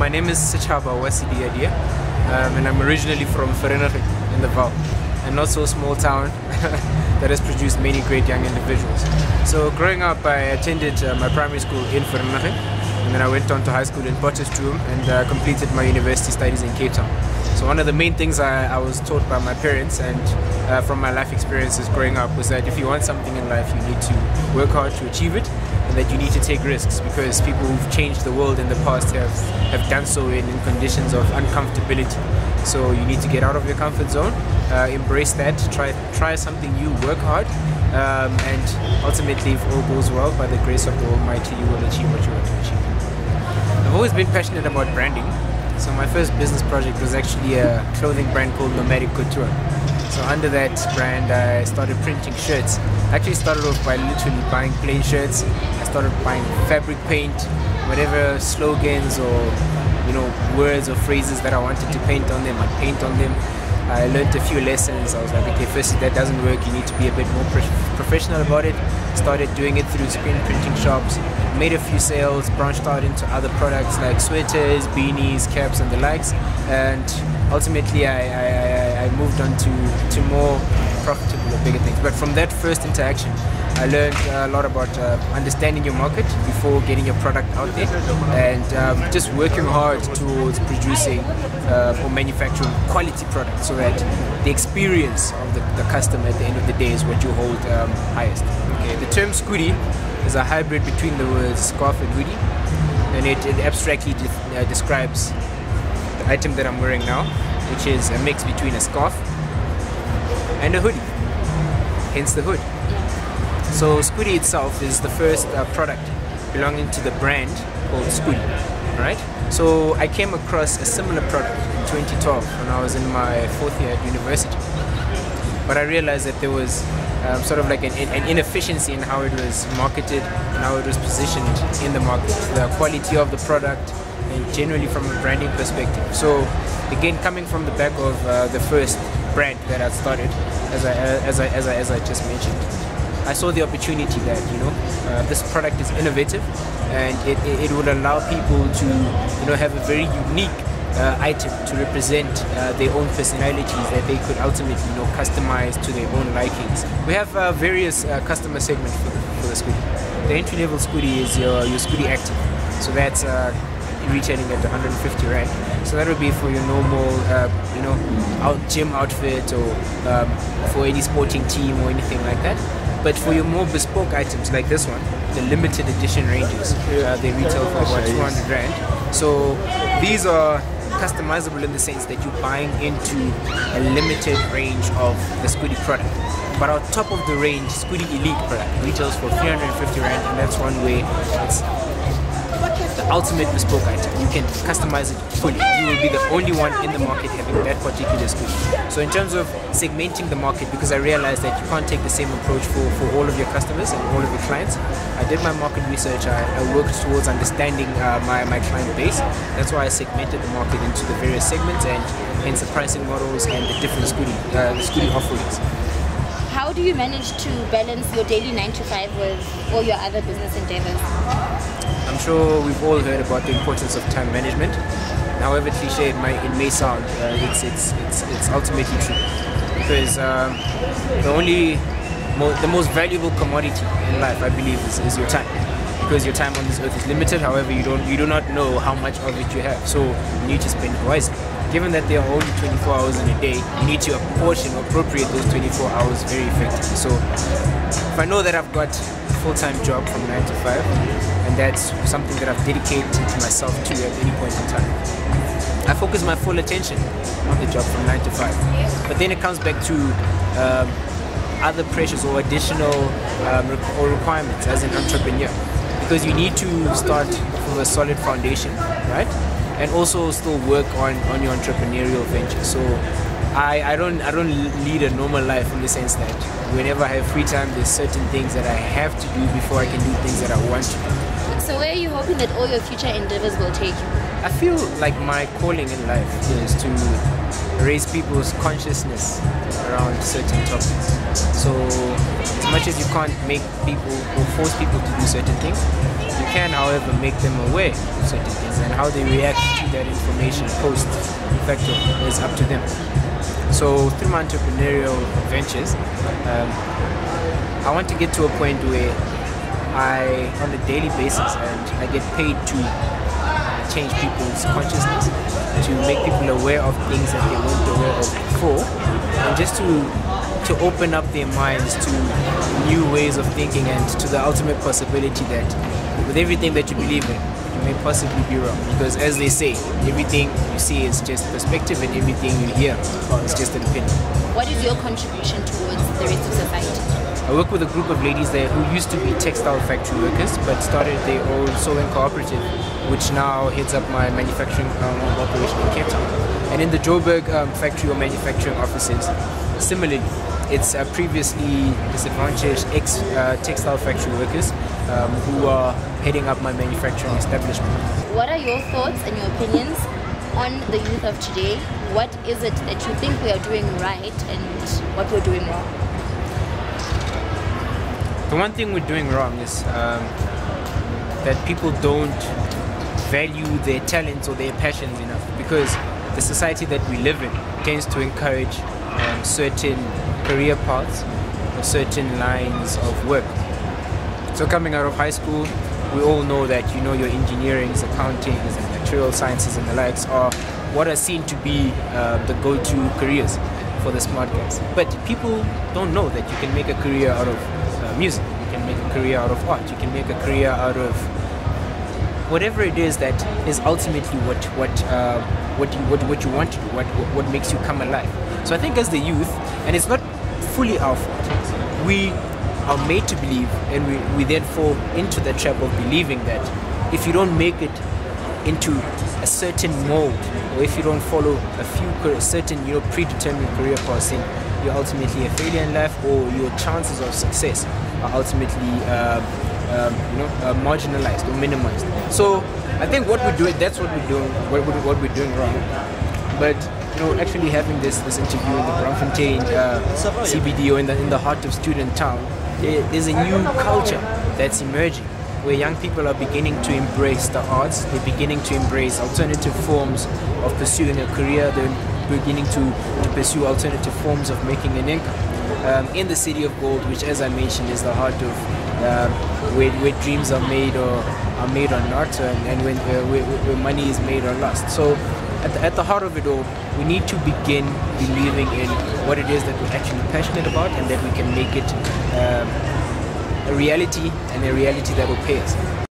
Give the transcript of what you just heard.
my name is Sechaba or Selialia, and I'm originally from Vereeniging in the Val, a not so small town that has produced many great young individuals. So growing up, I attended my primary school in Vereeniging, and then I went on to high school in Potchefstroom and completed my university studies in Cape Town. So one of the main things I was taught by my parents and from my life experiences growing up was that if you want something in life, you need to work hard to achieve it, and that you need to take risks, because people who've changed the world in the past have done so in conditions of uncomfortability. So you need to get out of your comfort zone, embrace that, try something new, work hard, and ultimately, if all goes well, by the grace of the Almighty, you will achieve what you want to achieve. I've always been passionate about branding. So my first business project was actually a clothing brand called Nomadic Couture. So under that brand, I started printing shirts. I actually started off by literally buying plain shirts. I started buying fabric paint, whatever slogans or words or phrases that I wanted to paint on them, I'd paint on them. I learned a few lessons. I was like, okay, firstly, that doesn't work. You need to be a bit more professional about it. Started doing it through screen printing shops, made a few sales, branched out into other products like sweaters, beanies, caps, and the likes. And ultimately, I moved on to more profitable or bigger things. But from that first interaction, I learned a lot about understanding your market before getting your product out there, and just working hard towards producing or manufacturing quality products so that the experience of the customer at the end of the day is what you hold highest. Okay. The term Scoody is a hybrid between the words scarf and hoodie, and it abstractly describes the item that I'm wearing now, which is a mix between a scarf and a hoodie, hence the hood. So Scoody itself is the first product belonging to the brand called Scoody, right? So I came across a similar product in 2012 when I was in my 4th year at university. But I realized that there was sort of like an inefficiency in how it was marketed and how it was positioned in the market, the quality of the product, and generally from a branding perspective. So again, coming from the back of the first brand that I started, as I just mentioned, I saw the opportunity that this product is innovative, and it would allow people to have a very unique item to represent their own personalities that they could ultimately customize to their own likings. We have various customer segments for the Scoody. The entry level Scoody is your Scoody Active, so that's retailing at 150 rand. So that would be for your normal gym outfit, or for any sporting team or anything like that. But for your more bespoke items like this one, the limited edition ranges, they retail for about 200 rand. So these are customizable in the sense that you're buying into a limited range of the Scoody product. But on top of the range, Scoody Elite product retails for 350 rand, and that's one way it's the ultimate bespoke item. You can customize it fully. You will be the only one in the market having that particular Scoody. So in terms of segmenting the market, because I realized that you can't take the same approach for all of your customers and all of your clients, I did my market research. I worked towards understanding my client base. That's why I segmented the market into the various segments, and hence the pricing models and the different Scoody offerings. How do you manage to balance your daily 9 to 5 with all your other business endeavors? I'm sure we've all heard about the importance of time management. However cliche it may sound, it's ultimately true. Because the most valuable commodity in life, I believe, is your time. Because your time on this earth is limited. However, you do not know how much of it you have, so you need to spend it wisely. Given that there are only 24 hours in a day, you need to appropriate those 24 hours very effectively. So if I know that I've got a full-time job from 9 to 5, and that's something that I've dedicated myself to at any point in time, I focus my full attention on the job from 9 to 5. But then it comes back to other pressures or additional requirements as an entrepreneur, because you need to start from a solid foundation, right? And also still work on your entrepreneurial venture. So I don't lead a normal life in the sense that whenever I have free time, there's certain things that I have to do before I can do things that I want to do. So where are you hoping that all your future endeavors will take you? I feel like my calling in life is to raise people's consciousness around certain topics. So as much as you can't make people or force people to do certain things, you can, however, make them aware of certain things, and how they react to that information post facto is up to them. So through my entrepreneurial ventures, I want to get to a point where I, on a daily basis, and I get paid to change people's consciousness, to make people aware of things that they weren't aware of before, and just to open up their minds to new ways of thinking, and to the ultimate possibility that with everything that you believe in, you may possibly be wrong. Because as they say, everything you see is just perspective, and everything you hear is just an opinion. What is your contribution towards the rest of society? I work with a group of ladies there who used to be textile factory workers, but started their own sewing cooperative, which now heads up my manufacturing operation in Cape Town. And in the Joburg factory or manufacturing offices, similarly, it's previously disadvantaged ex-textile factory workers who are heading up my manufacturing establishment. What are your thoughts and your opinions on the youth of today? What is it that you think we are doing right and what we're doing wrong? The one thing we're doing wrong is that people don't value their talents or their passions enough, because the society that we live in tends to encourage certain career paths or certain lines of work. So coming out of high school, we all know that your engineerings, accountings, and material sciences and the likes are what are seen to be the go-to careers for the smart guys. But people don't know that you can make a career out of music, you can make a career out of art, you can make a career out of whatever it is that is ultimately what you want to do, what makes you come alive. So I think as the youth, and it's not fully our fault, we are made to believe, and we then fall into the trap of believing that if you don't make it into a certain mold, or if you don't follow a few certain predetermined career paths, then you're ultimately a failure in life, or your chances of success are ultimately marginalized or minimized. So I think what we're doing, that's what we're doing, what we're doing wrong. But actually having this interview in the Braamfontein CBD, or in the heart of student town, there's a new culture that's emerging, where young people are beginning to embrace the arts, they're beginning to embrace alternative forms of pursuing a career, they're beginning to pursue alternative forms of making an income. In the city of gold, which, as I mentioned, is the heart of where dreams are made or not, and where money is made or lost. So at the heart of it all, we need to begin believing in what it is that we're actually passionate about, and that we can make it a reality, and a reality that will pay us.